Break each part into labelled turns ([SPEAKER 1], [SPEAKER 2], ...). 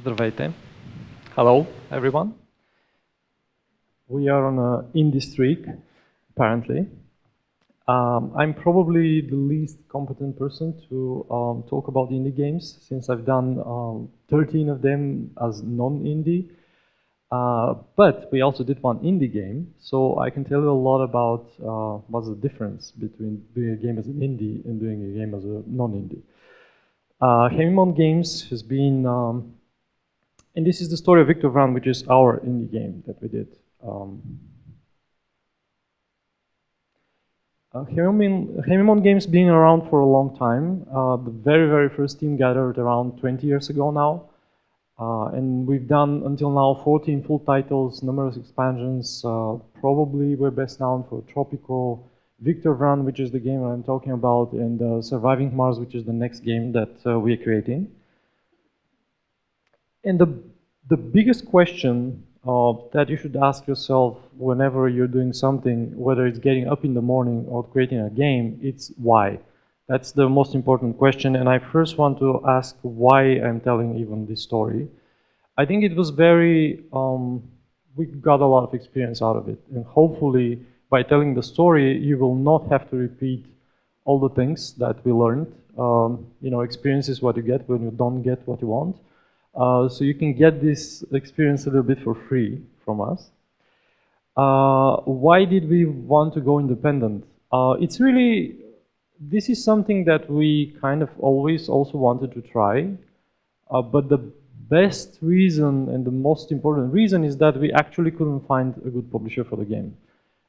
[SPEAKER 1] Здравейте. Hello, everyone. We are on an indie streak, apparently. I'm probably the least competent person to talk about indie games, since I've done 13 of them as non-indie. But we also did one indie game, so I can tell you a lot about what's the difference between doing a game as an indie and doing a game as a non-indie. Haemimont Games has been, and this is the story of Victor Vran, which is our indie game that we did. Haemimont Games being around for a long time. The very, very first team gathered around 20 years ago now. And we've done, until now, 14 full titles, numerous expansions. Probably we're best known for Tropico, Victor Vran, which is the game I'm talking about, and Surviving Mars, which is the next game that we're creating. And the biggest question that you should ask yourself whenever you're doing something, whether it's getting up in the morning or creating a game, it's why. That's the most important question, and I first want to ask why I'm telling even this story. I think it was very, we got a lot of experience out of it, and hopefully by telling the story, you will not have to repeat all the things that we learned. You know, experience is what you get when you don't get what you want. So you can get this experience a little bit for free from us. Why did we want to go independent? It's really, this is something that we kind of always also wanted to try, but the best reason and the most important reason is that we actually couldn't find a good publisher for the game.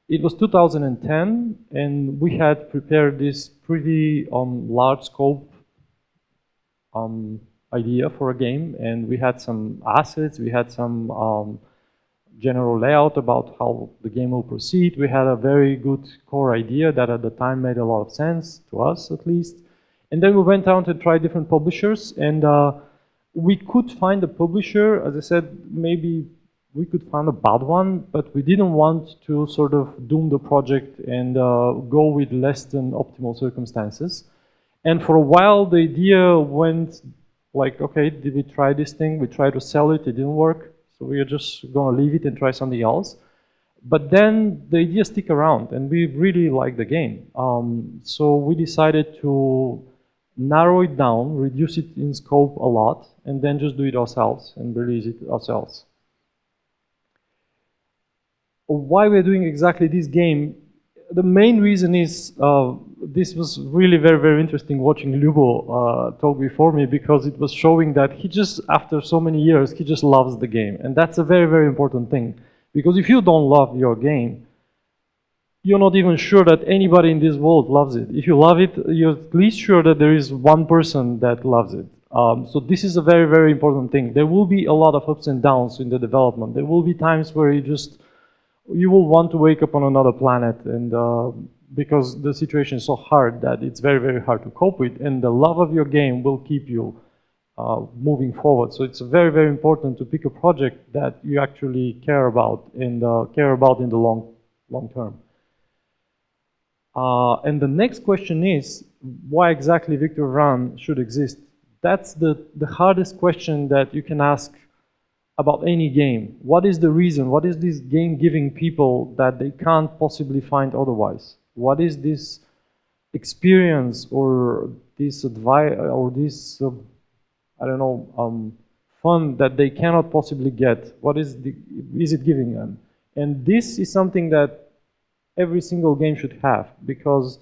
[SPEAKER 1] It was 2010, and we had prepared this pretty large scope idea for a game, and we had some assets, we had some general layout about how the game will proceed. We had a very good core idea that at the time made a lot of sense, to us at least. And then we went out to try different publishers, and we could find a publisher. As I said, maybe we could find a bad one, but we didn't want to sort of doom the project and go with less than optimal circumstances. And for a while, the idea went like, okay, did we try this thing? We tried to sell it, it didn't work. So we are just going to leave it and try something else. But then the idea stick around, and we really like the game. So we decided to narrow it down, reduce it in scope a lot, and then just do it ourselves and release it ourselves. Why we're doing exactly this game? The main reason is this was really very, very interesting watching Lubo talk before me, because it was showing that he just, after so many years, he just loves the game. And that's a very, very important thing. Because if you don't love your game, you're not even sure that anybody in this world loves it. If you love it, you're at least sure that there is one person that loves it. So this is a very, very important thing. There will be a lot of ups and downs in the development. There will be times where you will want to wake up on another planet, and because the situation is so hard that it's very, very hard to cope with, and the love of your game will keep you moving forward. So it's very, very important to pick a project that you actually care about and care about in the long term. And the next question is, why exactly Victor Vran should exist? That's the hardest question that you can ask about any game. What is the reason? What is this game giving people that they can't possibly find otherwise? What is this experience or this advice or this, I don't know, fun that they cannot possibly get? What is it giving them? And this is something that every single game should have, because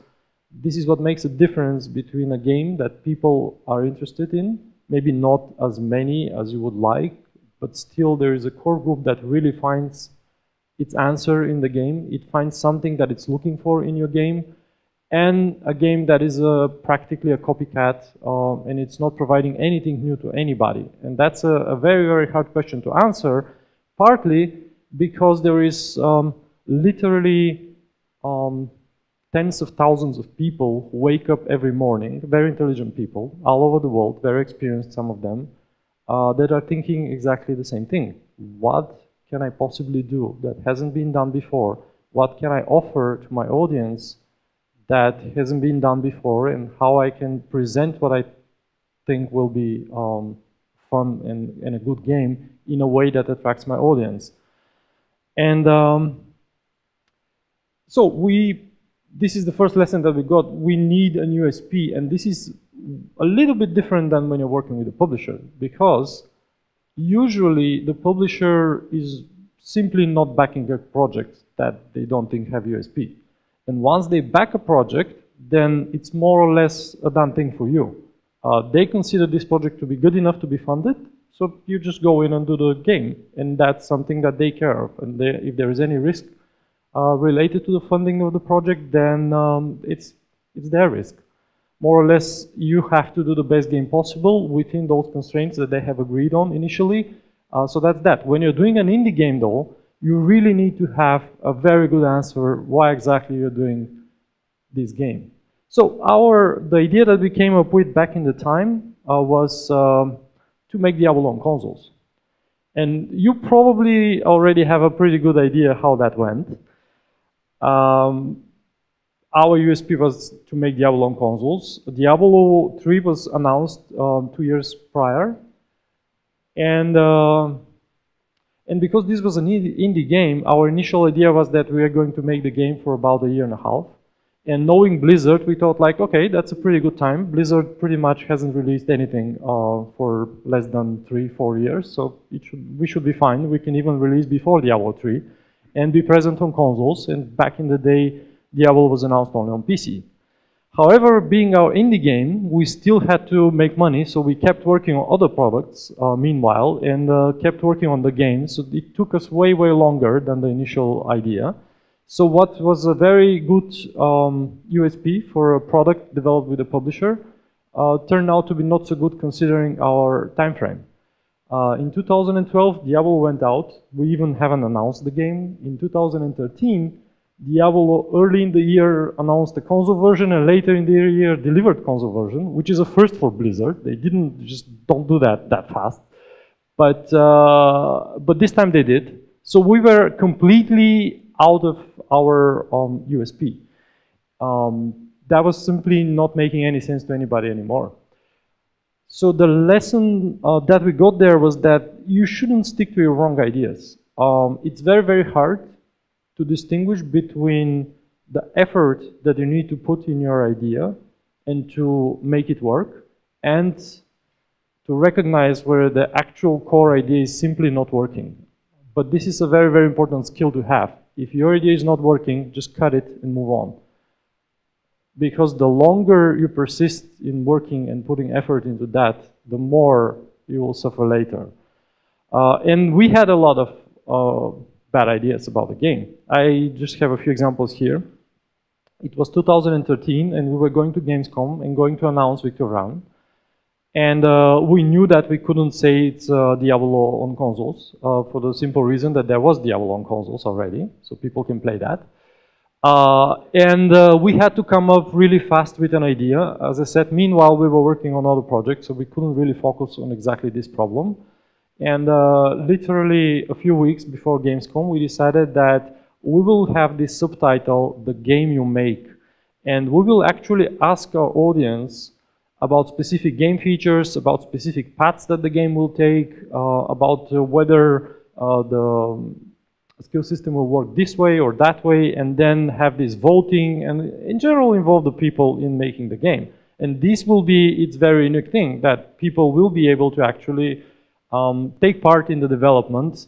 [SPEAKER 1] this is what makes a difference between a game that people are interested in, maybe not as many as you would like, but still there is a core group that really finds its answer in the game. It finds something that it's looking for in your game, and a game that is practically a copycat, and it's not providing anything new to anybody. And that's a very, very hard question to answer, partly because there is literally tens of thousands of people who wake up every morning, very intelligent people, all over the world, very experienced, some of them, that are thinking exactly the same thing. What can I possibly do that hasn't been done before? What can I offer to my audience that hasn't been done before, and how I can present what I think will be fun and a good game in a way that attracts my audience. And so this is the first lesson that we got. We need an USP, and this is a little bit different than when you're working with a publisher, because usually the publisher is simply not backing a project that they don't think have USP. And once they back a project, then it's more or less a done thing for you. They consider this project to be good enough to be funded, so you just go in and do the game, and that's something that they care of. And if there is any risk related to the funding of the project, then it's their risk. More or less, you have to do the best game possible within those constraints that they have agreed on initially. So that's that. When you're doing an indie game, though, you really need to have a very good answer why exactly you're doing this game. So the idea that we came up with back in the time was to make Diablo on consoles. And you probably already have a pretty good idea how that went. Our USP was to make Diablo on consoles. Diablo 3 was announced 2 years prior. And because this was an indie game, our initial idea was that we were going to make the game for about 1.5 years. And knowing Blizzard, we thought like, okay, that's a pretty good time. Blizzard pretty much hasn't released anything for less than 3-4 years, so we should be fine. We can even release before Diablo 3 and be present on consoles. And back in the day, Diablo was announced only on PC. However, being our indie game, we still had to make money, so we kept working on other products meanwhile, and kept working on the game. So it took us way, way longer than the initial idea. So what was a very good USP for a product developed with a publisher turned out to be not so good considering our time frame. In 2012, Diablo went out. We even haven't announced the game. In 2013, Diablo early in the year announced the console version, and later in the year delivered console version, which is a first for Blizzard. They don't do that fast. But this time they did. So we were completely out of our USP. That was simply not making any sense to anybody anymore. So the lesson that we got there was that you shouldn't stick to your wrong ideas. It's very, very hard to distinguish between the effort that you need to put in your idea and to make it work, and to recognize where the actual core idea is simply not working. But this is a very, very important skill to have. If your idea is not working, just cut it and move on. Because the longer you persist in working and putting effort into that, the more you will suffer later. And we had a lot of bad ideas about the game. I just have a few examples here. It was 2013, and we were going to Gamescom and going to announce Victor Vran. And we knew that we couldn't say it's Diablo on consoles for the simple reason that there was Diablo on consoles already, so people can play that. We had to come up really fast with an idea. As I said, meanwhile, we were working on other projects, so we couldn't really focus on exactly this problem. And literally a few weeks before Gamescom, we decided that we will have this subtitle, The Game You Make. And we will actually ask our audience about specific game features, about specific paths that the game will take, about whether the skill system will work this way or that way, and then have this voting, and in general involve the people in making the game. And this will be its very unique thing, that people will be able to actually take part in the development.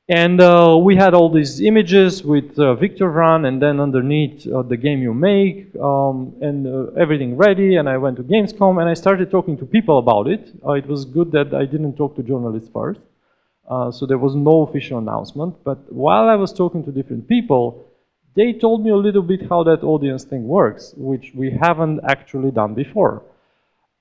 [SPEAKER 1] And we had all these images with Victor Vran, and then underneath the game you make, and everything ready. And I went to Gamescom, and I started talking to people about it. It was good that I didn't talk to journalists first. So there was no official announcement. But while I was talking to different people, they told me a little bit how that audience thing works, which we haven't actually done before.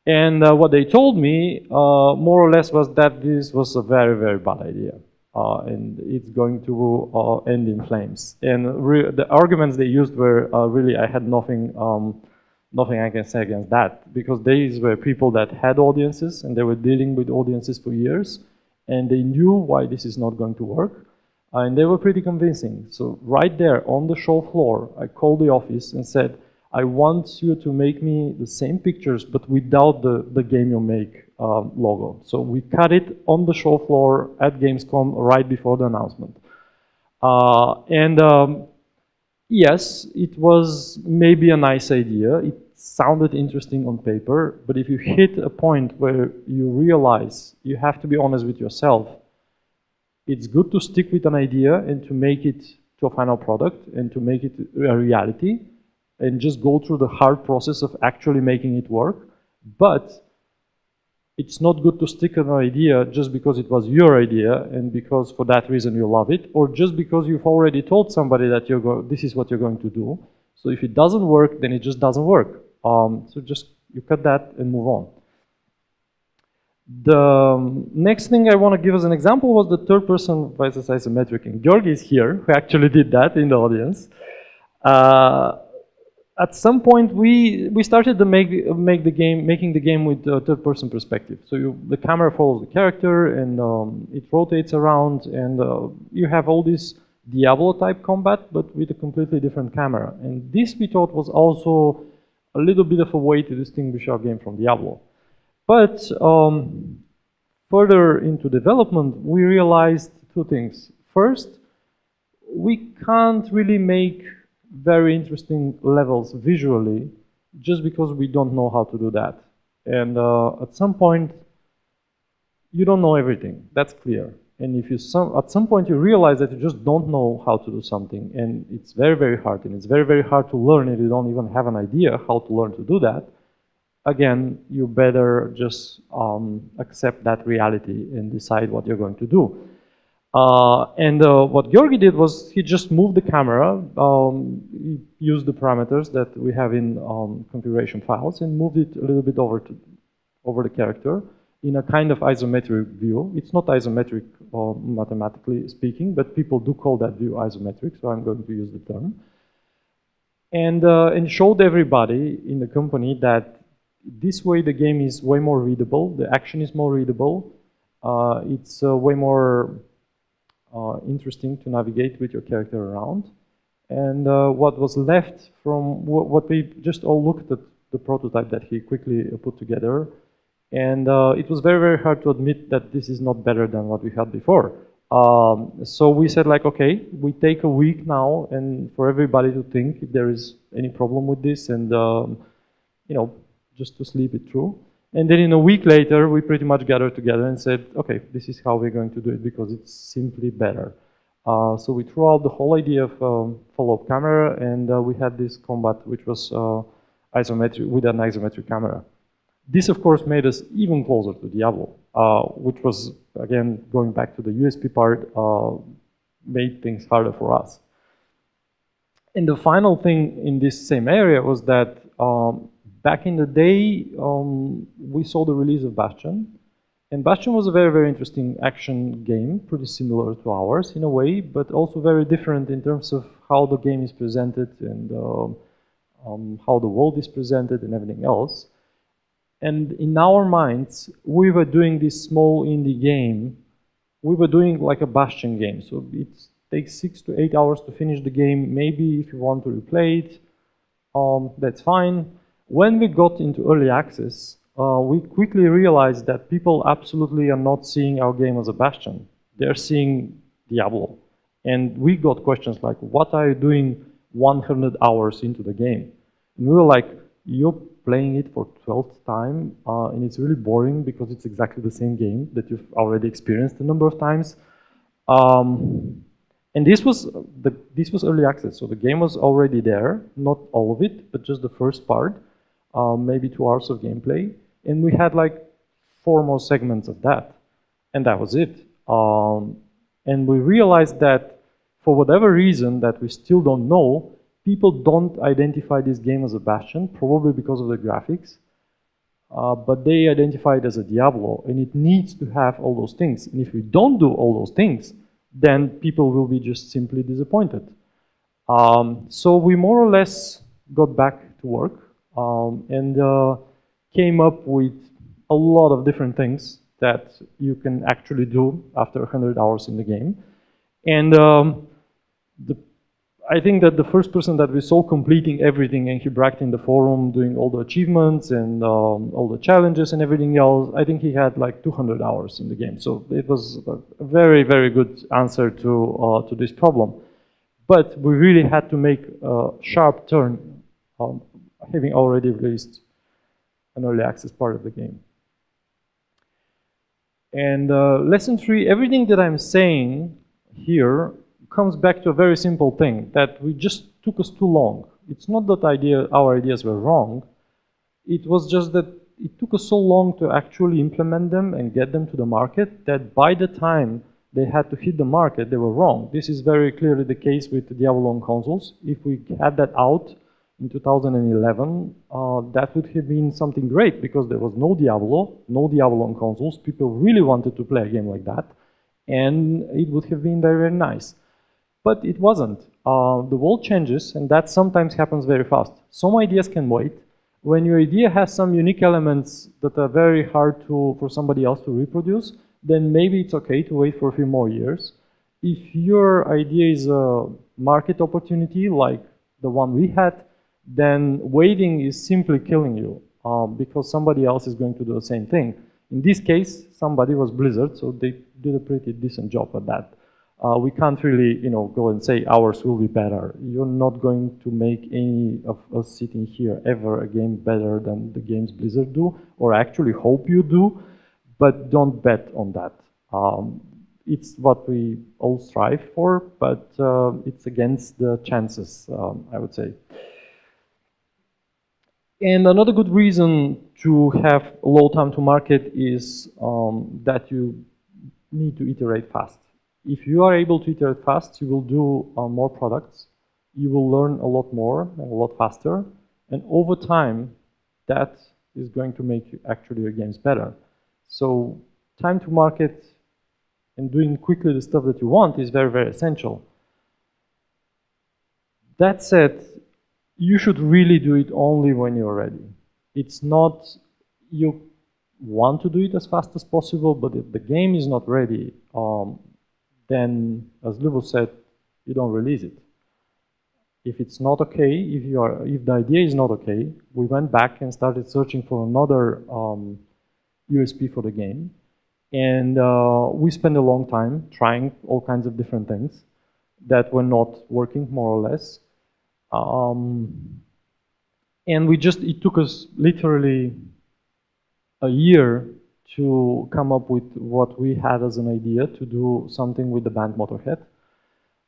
[SPEAKER 1] And what they told me, more or less, was that this was a very, very bad idea. And it's going to end in flames. And the arguments they used were really, I had nothing I can say against that, because these were people that had audiences, and they were dealing with audiences for years, and they knew why this is not going to work, and they were pretty convincing. So right there on the show floor, I called the office and said, I want you to make me the same pictures, but without the Game You Make logo. So we cut it on the show floor at Gamescom right before the announcement. Yes, it was maybe a nice idea. It sounded interesting on paper, but if you hit a point where you realize you have to be honest with yourself, it's good to stick with an idea and to make it to a final product and to make it a reality and just go through the hard process of actually making it work. But it's not good to stick an idea just because it was your idea and because for that reason you love it, or just because you've already told somebody that this is what you're going to do. So if it doesn't work, then it just doesn't work. So just you cut that and move on. The next thing I want to give as an example was the third person versus isometric. And Georgi is here, who actually did that in the audience. At some point, we started to making the game with a third-person perspective. So the camera follows the character, and it rotates around, and you have all this Diablo-type combat, but with a completely different camera. And this, we thought, was also a little bit of a way to distinguish our game from Diablo. But further into development, we realized two things. First, we can't really make very interesting levels visually just because we don't know how to do that. And at some point, you don't know everything. That's clear. And if at some point you realize that you just don't know how to do something, and it's very, very hard, and it's very, very hard to learn if you don't even have an idea how to learn to do that, again, you better just accept that reality and decide what you're going to do. What Georgi did was he just moved the camera, he used the parameters that we have in configuration files and moved it a little bit over the character in a kind of isometric view. It's not isometric mathematically speaking, but people do call that view isometric, so I'm going to use the term. And showed everybody in the company that this way the game is way more readable, the action is more readable, it's way more interesting to navigate with your character around. And what was left from what we just all looked at the prototype that he quickly put together, and it was very, very hard to admit that this is not better than what we had before. So we said, like, okay, we take a week now and for everybody to think if there is any problem with this, and you know, just to sleep it through. And then in a week later, we pretty much gathered together and said, okay, this is how we're going to do it because it's simply better. So we threw out the whole idea of follow-up camera, and we had this combat which was isometric with an isometric camera. This, of course, made us even closer to Diablo, which was, again, going back to the USP part, made things harder for us. And the final thing in this same area was that back in the day, we saw the release of Bastion. And Bastion was a very, very interesting action game, pretty similar to ours in a way, but also very different in terms of how the game is presented and how the world is presented and everything else. And in our minds, we were doing this small indie game. We were doing like a Bastion game. So it takes 6 to 8 hours to finish the game. Maybe if you want to replay it, that's fine. When we got into early access, we quickly realized that people absolutely are not seeing our game as a Bastion. They're seeing Diablo. And we got questions like, what are you doing 100 hours into the game? And we were like, you're playing it for 12th time, and it's really boring because it's exactly the same game that you've already experienced a number of times. And this was early access, so the game was already there, not all of it, but just the first part, maybe 2 hours of gameplay, and we had like 4 more segments of that, and that was it. And we realized that for whatever reason that we still don't know, people don't identify this game as a Bastion, probably because of the graphics, but they identify it as a Diablo, and it needs to have all those things. And if we don't do all those things, then people will be just simply disappointed. So we more or less got back to work and came up with a lot of different things that you can actually do after 100 hours in the game. And I think that the first person that we saw completing everything, and he bragged in the forum, doing all the achievements and all the challenges and everything else, I think he had like 200 hours in the game. So it was a very, very good answer to this problem. But we really had to make a sharp turn, having already released an early access part of the game. And lesson 3, everything that I'm saying here comes back to a very simple thing, that we just took us too long. It's not that our ideas were wrong. It was just that it took us so long to actually implement them and get them to the market that by the time they had to hit the market, they were wrong. This is very clearly the case with the Diablo on consoles. If we had that out in 2011, that would have been something great, because there was no Diablo on consoles. People really wanted to play a game like that, and it would have been very, very nice. But it wasn't. The world changes, and that sometimes happens very fast. Some ideas can wait. When your idea has some unique elements that are very hard for somebody else to reproduce, then maybe it's okay to wait for a few more years. If your idea is a market opportunity like the one we had, then waiting is simply killing you, because somebody else is going to do the same thing. In this case, somebody was Blizzard, so they did a pretty decent job at that. We can't really, go and say ours will be better. You're not going to make any of us sitting here ever a game better than the games Blizzard do, or I actually hope you do, but don't bet on that. It's what we all strive for, but it's against the chances, I would say. And another good reason to have a low time to market is that you need to iterate fast. If you are able to iterate fast, you will do more products, you will learn a lot more and a lot faster, and over time, that is going to make actually your games better. So time to market and doing quickly the stuff that you want is very, very essential. That said, you should really do it only when you're ready. It's not, you want to do it as fast as possible, but if the game is not ready, then, as Lubo said, you don't release it. If it's not okay, if the idea is not okay, we went back and started searching for another USP for the game. And we spent a long time trying all kinds of different things that were not working, more or less. And it took us literally a year to come up with what we had as an idea to do something with the band Motorhead.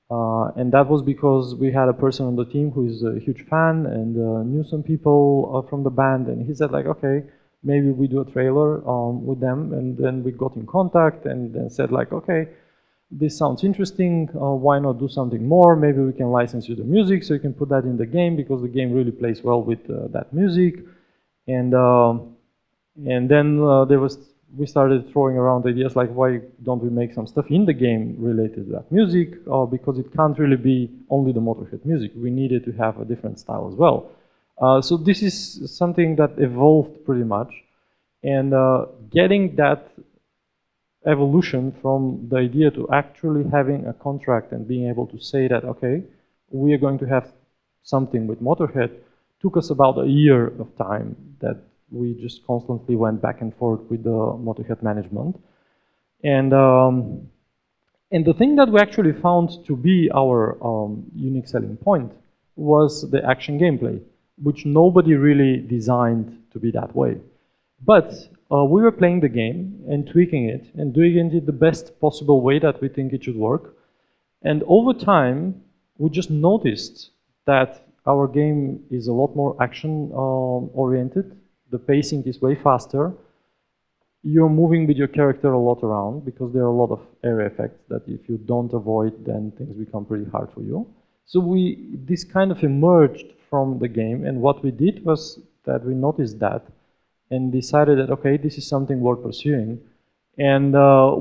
[SPEAKER 1] And that was because we had a person on the team who is a huge fan and knew some people from the band, and he said like, okay, maybe we do a trailer with them. And then we got in contact and then said like, okay, this sounds interesting, why not do something more? Maybe we can license you the music so you can put that in the game, because the game really plays well with that music. And then we started throwing around ideas like, why don't we make some stuff in the game related to that music? Because it can't really be only the Motorhead music. We needed to have a different style as well. So this is something that evolved pretty much. And getting that evolution from the idea to actually having a contract and being able to say that, okay, we are going to have something with Motorhead, took us about a year of time that we just constantly went back and forth with the Motorhead management. And the thing that we actually found to be our unique selling point was the action gameplay, which nobody really designed to be that way. But we were playing the game and tweaking it and doing it in the best possible way that we think it should work. And over time, we just noticed that our game is a lot more action oriented. The pacing is way faster. You're moving with your character a lot around because there are a lot of area effects that if you don't avoid, then things become pretty hard for you. So this kind of emerged from the game, and what we did was that we noticed that and decided that, okay, this is something worth pursuing. And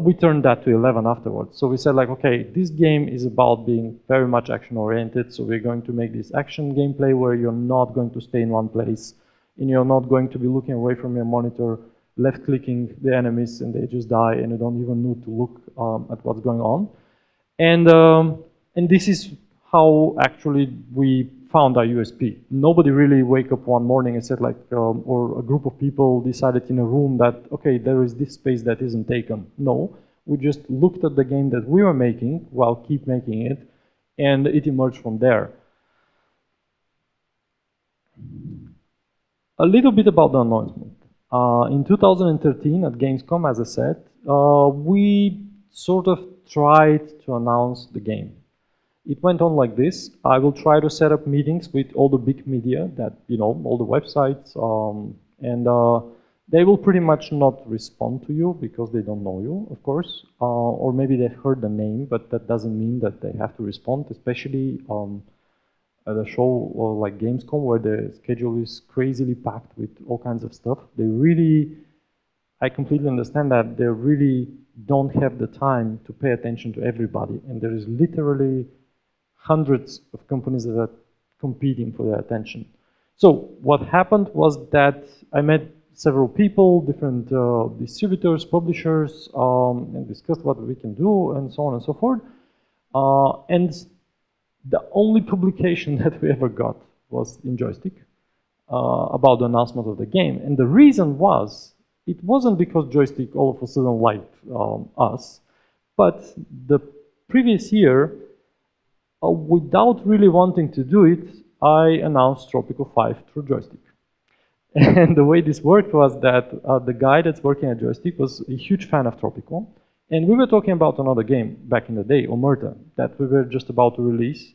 [SPEAKER 1] we turned that to 11 afterwards. So we said like, okay, this game is about being very much action oriented, so we're going to make this action gameplay where you're not going to stay in one place and you're not going to be looking away from your monitor, left-clicking the enemies and they just die and you don't even need to look at what's going on. And this is how actually we found our USP. Nobody really wake up one morning and said like, or a group of people decided in a room that, okay, there is this space that isn't taken. No, we just looked at the game that we were making while keep making it, and it emerged from there. A little bit about the announcement. In 2013 at Gamescom, as I said, we sort of tried to announce the game. It went on like this. I will try to set up meetings with all the big media that, you know, all the websites, and they will pretty much not respond to you because they don't know you, of course, or maybe they've heard the name, but that doesn't mean that they have to respond, especially at a show like Gamescom where the schedule is crazily packed with all kinds of stuff. They really, I completely understand that they really don't have the time to pay attention to everybody, and there is literally hundreds of companies that are competing for their attention. So what happened was that I met several people, different distributors, publishers, and discussed what we can do and so on and so forth. And the only publication that we ever got was in Joystick about the announcement of the game. And the reason was, it wasn't because Joystick all of a sudden liked us, but the previous year, without really wanting to do it, I announced Tropico 5 through Joystick. And the way this worked was that the guy that's working at Joystick was a huge fan of Tropico. And we were talking about another game back in the day, Omerta, that we were just about to release.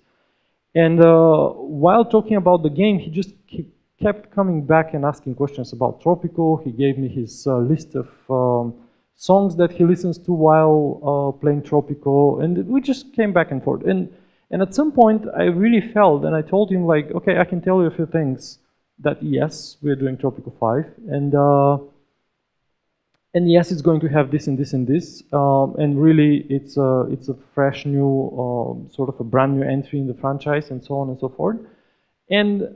[SPEAKER 1] And while talking about the game, he just kept coming back and asking questions about Tropico. He gave me his list of songs that he listens to while playing Tropico. And we just came back and forth. And at some point, I really felt, and I told him, like, okay, I can tell you a few things, that yes, we're doing Tropico 5, and yes, it's going to have this and this and this, and really, it's a fresh new, sort of a brand new entry in the franchise, and so on and so forth. And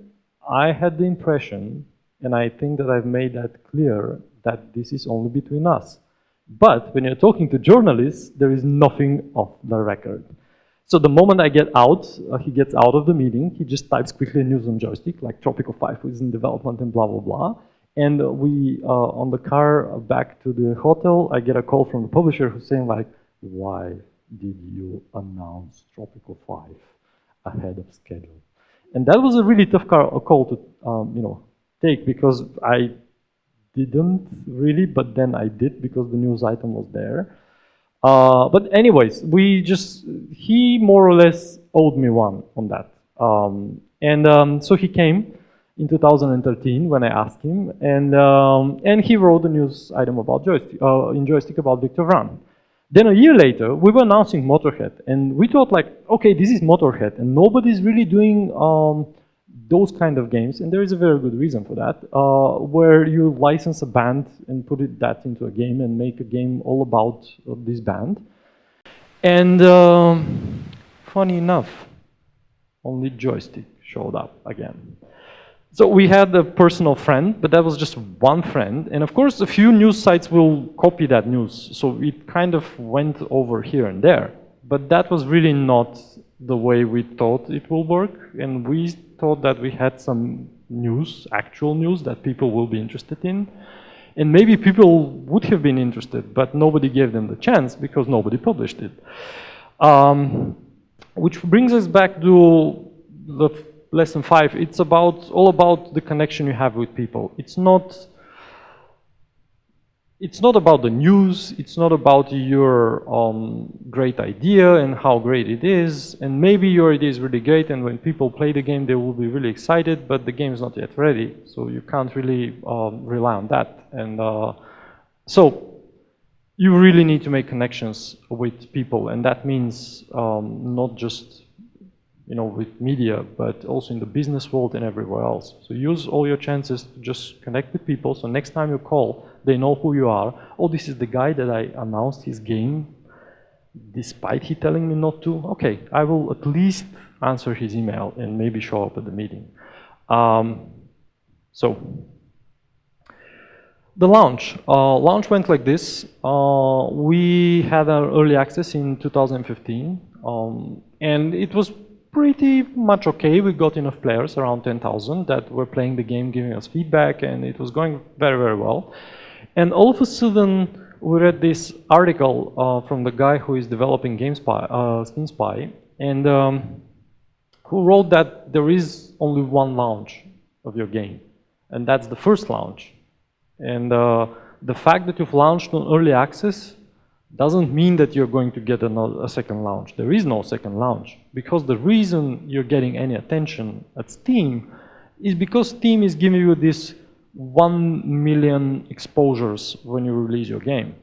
[SPEAKER 1] I had the impression, and I think that I've made that clear, that this is only between us. But when you're talking to journalists, there is nothing off the record. So the moment I get out, he gets out of the meeting, he just types quickly news on Joystick, like Tropico 5 is in development and blah, blah, blah. And we, on the car back to the hotel, I get a call from the publisher who's saying like, why did you announce Tropico 5 ahead of schedule? And that was a really tough call to, you know, take, because I didn't really, but then I did because the news item was there. But anyways, he more or less owed me one on that. So he came in 2013 when I asked him, and he wrote a news item about Joystick, in Joystick about Victor Vran. Then a year later, we were announcing Motorhead, and we thought like, okay, this is Motorhead, and nobody's really doing those kind of games, and there is a very good reason for that, where you license a band and put that into a game and make a game all about this band. And funny enough, only Joystick showed up again. So we had a personal friend, but that was just one friend. And of course, a few news sites will copy that news. So it kind of went over here and there. But that was really not the way we thought it will work. And we thought that we had some news, actual news, that people will be interested in. And maybe people would have been interested, but nobody gave them the chance because nobody published it. Which brings us back to the lesson 5. It's all about the connection you have with people. It's not about the news. It's not about your great idea and how great it is. And maybe your idea is really great, and when people play the game, they will be really excited, but the game is not yet ready. So you can't really rely on that. And so you really need to make connections with people. And that means not just with media, but also in the business world and everywhere else. So use all your chances to just connect with people. So next time you call, they know who you are. Oh, this is the guy that I announced his game, despite he telling me not to. Okay, I will at least answer his email and maybe show up at the meeting. So the launch. Launch went like this. We had our early access in 2015, and it was pretty much okay. We got enough players, around 10,000, that were playing the game, giving us feedback, and it was going very, very well. And all of a sudden, we read this article from the guy who is developing GameSpy, and who wrote that there is only one launch of your game, and that's the first launch. And the fact that you've launched on early access doesn't mean that you're going to get a second launch. There is no second launch, because the reason you're getting any attention at Steam is because Steam is giving you this 1 million exposures when you release your game.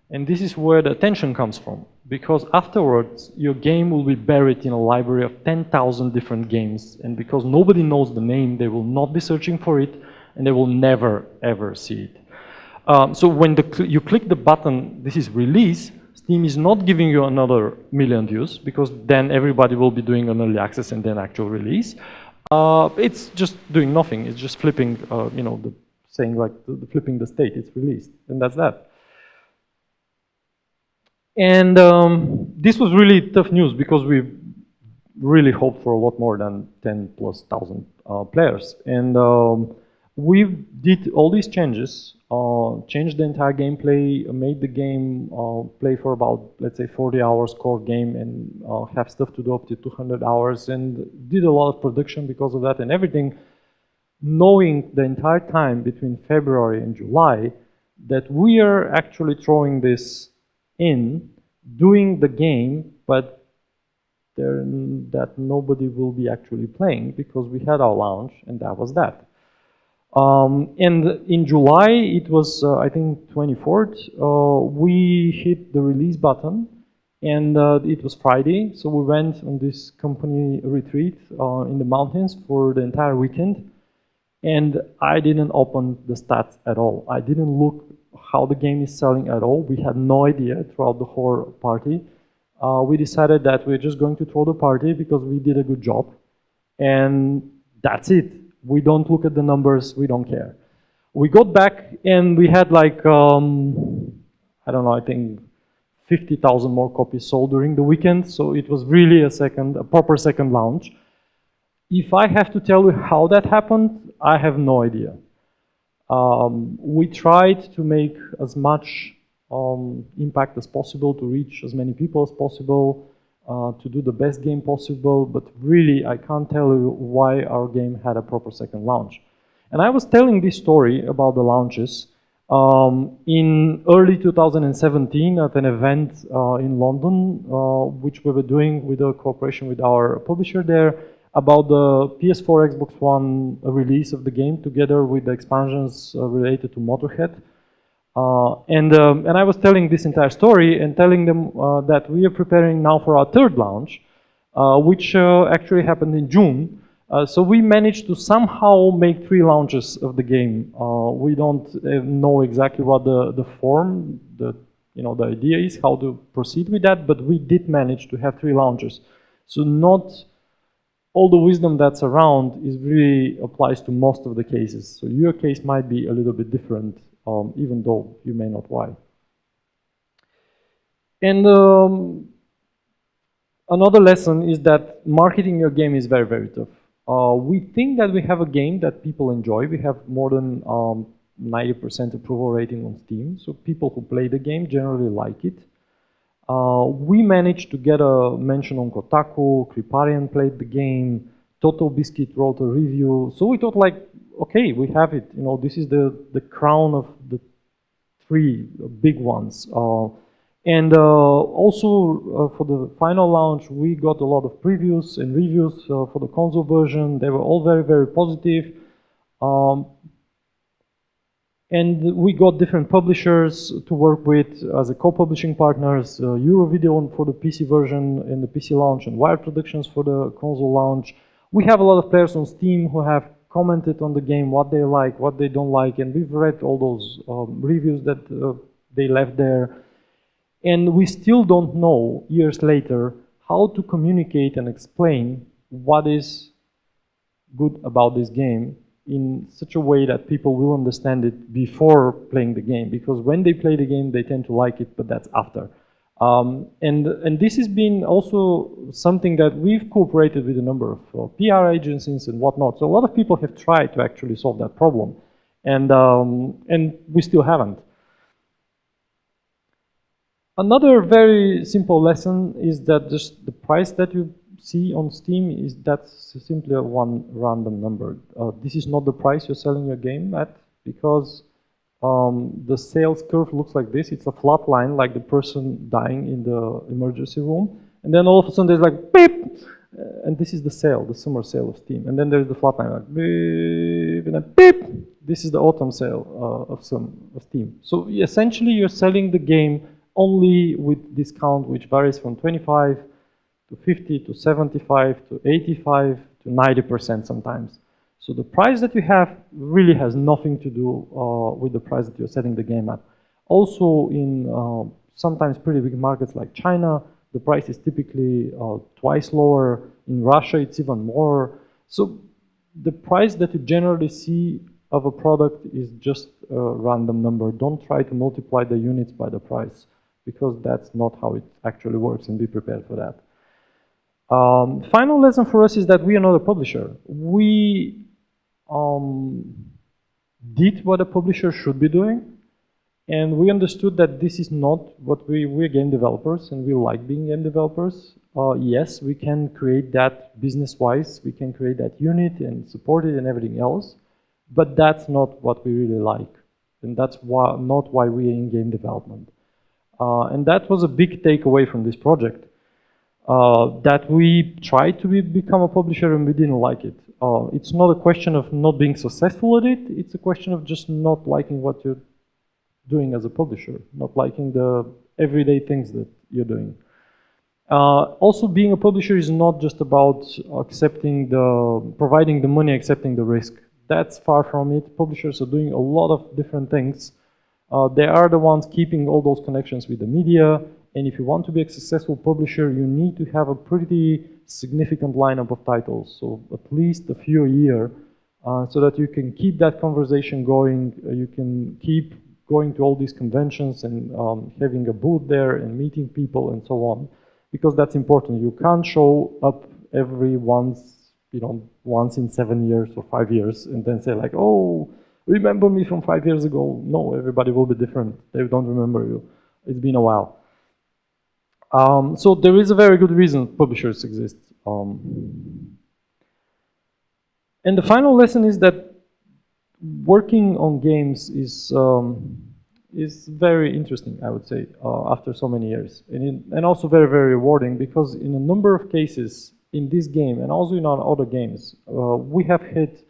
[SPEAKER 1] And this is where the attention comes from, because afterwards your game will be buried in a library of 10,000 different games, and because nobody knows the name, they will not be searching for it, and they will never ever see it. So when you click the button, this is release, Steam is not giving you another million views, because then everybody will be doing an early access and then actual release. It's just doing nothing. It's just flipping, saying like flipping the state. It's released, and that's that. And this was really tough news, because we really hoped for a lot more than 10,000+ players. And we did all these changes, changed the entire gameplay, made the game play for about, let's say, 40 hours core game, and have stuff to do up to 200 hours, and did a lot of production because of that and everything, knowing the entire time between February and July that we are actually throwing this in, doing the game, but that nobody will be actually playing, because we had our launch, and that was that. And in July, it was, I think, 24th, we hit the release button, and it was Friday, so we went on this company retreat in the mountains for the entire weekend, and I didn't open the stats at all. I didn't look how the game is selling at all. We had no idea throughout the whole party. We decided that we're just going to throw the party because we did a good job, and that's it. We don't look at the numbers, we don't care. We got back and we had like, I don't know, I think 50,000 more copies sold during the weekend, so it was really a proper second launch. If I have to tell you how that happened, I have no idea. We tried to make as much impact as possible, to reach as many people as possible, to do the best game possible, but really I can't tell you why our game had a proper second launch. And I was telling this story about the launches in early 2017 at an event in London, which we were doing with a cooperation with our publisher there, about the PS4, Xbox One release of the game, together with the expansions related to Motorhead. And I was telling this entire story and telling them that we are preparing now for our third launch, which actually happened in June. So we managed to somehow make 3 launches of the game. We don't know exactly what the form, the idea is, how to proceed with that, but we did manage to have 3 launches. So not all the wisdom that's around is really applies to most of the cases. So your case might be a little bit different, even though you may not why. And another lesson is that marketing your game is very, very tough. We think that we have a game that people enjoy. We have more than 90% approval rating on Steam, so people who play the game generally like it. We managed to get a mention on Kotaku, Kriparian played the game, Total Biscuit wrote a review, so we thought like, okay, we have it. This is the crown of the 3 big ones. And also for the final launch, we got a lot of previews and reviews for the console version. They were all very, very positive. And we got different publishers to work with as a co-publishing partners, Eurovideo for the PC version and the PC launch, and Wired Productions for the console launch. We have a lot of players on Steam who have commented on the game, what they like, what they don't like, and we've read all those reviews that they left there. And we still don't know, years later, how to communicate and explain what is good about this game in such a way that people will understand it before playing the game. Because when they play the game, they tend to like it, but that's after. And this has been also something that we've cooperated with a number of PR agencies and whatnot. So a lot of people have tried to actually solve that problem, and we still haven't. Another very simple lesson is that just the price that you see on Steam is that's simply one random number. This is not the price you're selling your game at, because the sales curve looks like this. It's a flat line, like the person dying in the emergency room. And then all of a sudden there's like beep! And this is the sale, the summer sale of Steam. And then there's the flat line, like beep, and then beep! This is the autumn sale of Steam. So essentially you're selling the game only with discount, which varies from 25 to 50 to 75 to 85 to 90% sometimes. So the price that you have really has nothing to do with the price that you're setting the game at. Also in sometimes pretty big markets like China, the price is typically twice lower. In Russia, it's even more. So the price that you generally see of a product is just a random number. Don't try to multiply the units by the price, because that's not how it actually works, and be prepared for that. Final lesson for us is that we are not a publisher. We did what a publisher should be doing, and we understood that this is not what we're game developers, and we like being game developers. Yes, we can create that business-wise, we can create that unit and support it and everything else, but that's not what we really like, and that's not why we are in game development. And that was a big takeaway from this project, that we tried to become a publisher and we didn't like it. It's not a question of not being successful at it, it's a question of just not liking what you're doing as a publisher, not liking the everyday things that you're doing. Also, being a publisher is not just about providing the money, accepting the risk. That's far from it. Publishers are doing a lot of different things. They are the ones keeping all those connections with the media, and if you want to be a successful publisher, you need to have a pretty significant lineup of titles, so at least a few a year, so that you can keep that conversation going, you can keep going to all these conventions and having a booth there and meeting people and so on, because that's important. You can't show up every once in 7 years or 5 years and then say like, oh, remember me from 5 years ago. No, everybody will be different. They don't remember you. It's been a while. So there is a very good reason publishers exist. And the final lesson is that working on games is very interesting, I would say, after so many years. And also very, very rewarding, because in a number of cases in this game and also in our other games, we have hit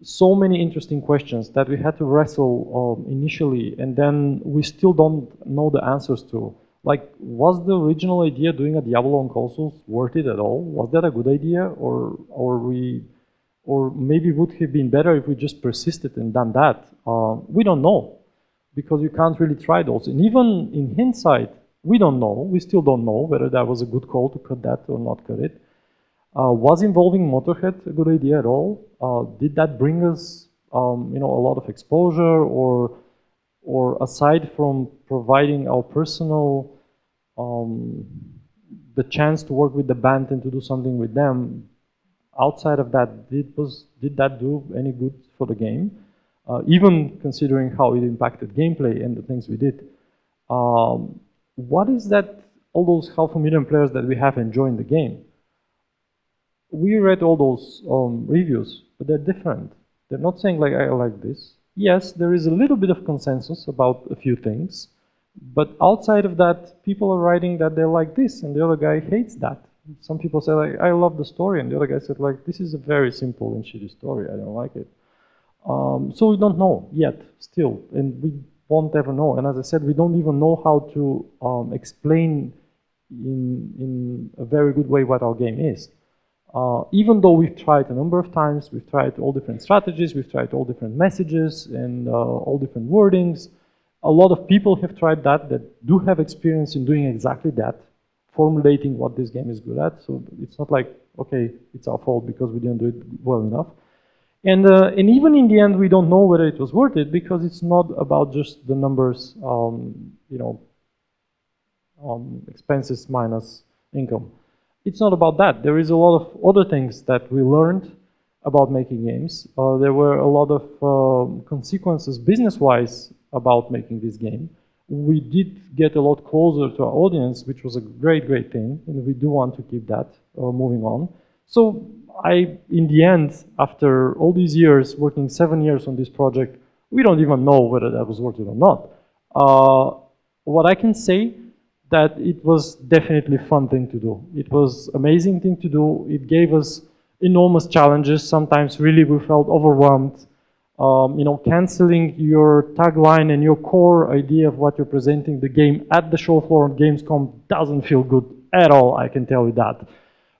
[SPEAKER 1] so many interesting questions that we had to wrestle initially, and then we still don't know the answers to. Like, was the original idea doing a Diablo on consoles worth it at all? Was that a good idea, or maybe it would have been better if we just persisted and done that? We don't know, because you can't really try those. And even in hindsight, we don't know. We still don't know whether that was a good call to cut that or not cut it. Was involving Motorhead a good idea at all? Did that bring us, a lot of exposure, or aside from providing our personal, the chance to work with the band and to do something with them, outside of that, did that do any good for the game? Even considering how it impacted gameplay and the things we did. What is that all those 500,000 players that we have enjoying the game? We read all those reviews, but they're different. They're not saying like, I like this. Yes, there is a little bit of consensus about a few things, but outside of that, people are writing that they like this, and the other guy hates that. Some people say like, I love the story, and the other guy said like, this is a very simple and shitty story, I don't like it. So we don't know yet, still, and we won't ever know. And as I said, we don't even know how to explain in a very good way what our game is. Even though we've tried a number of times, we've tried all different strategies, we've tried all different messages and all different wordings. A lot of people have tried that do have experience in doing exactly that, formulating what this game is good at. So it's not like, okay, it's our fault because we didn't do it well enough. And even in the end, we don't know whether it was worth it, because it's not about just the numbers, expenses minus income. It's not about that. There is a lot of other things that we learned about making games. There were a lot of consequences business-wise about making this game. We did get a lot closer to our audience, which was a great, great thing, and we do want to keep that moving on. So in the end, after all these years, working 7 years on this project, we don't even know whether that was worth it or not. What I can say, that it was definitely a fun thing to do. It was an amazing thing to do. It gave us enormous challenges. Sometimes really we felt overwhelmed. You know, canceling your tagline and your core idea of what you're presenting the game at the show floor on Gamescom doesn't feel good at all, I can tell you that.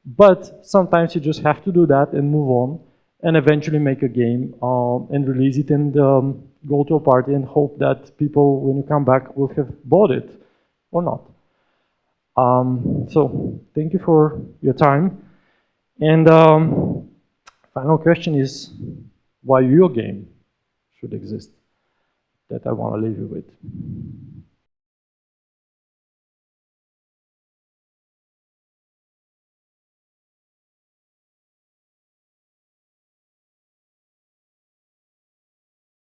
[SPEAKER 1] But sometimes you just have to do that and move on and eventually make a game and release it and go to a party and hope that people, when you come back, will have bought it or not. So thank you for your time. And final question is, why your game should exist? That I want to leave you with.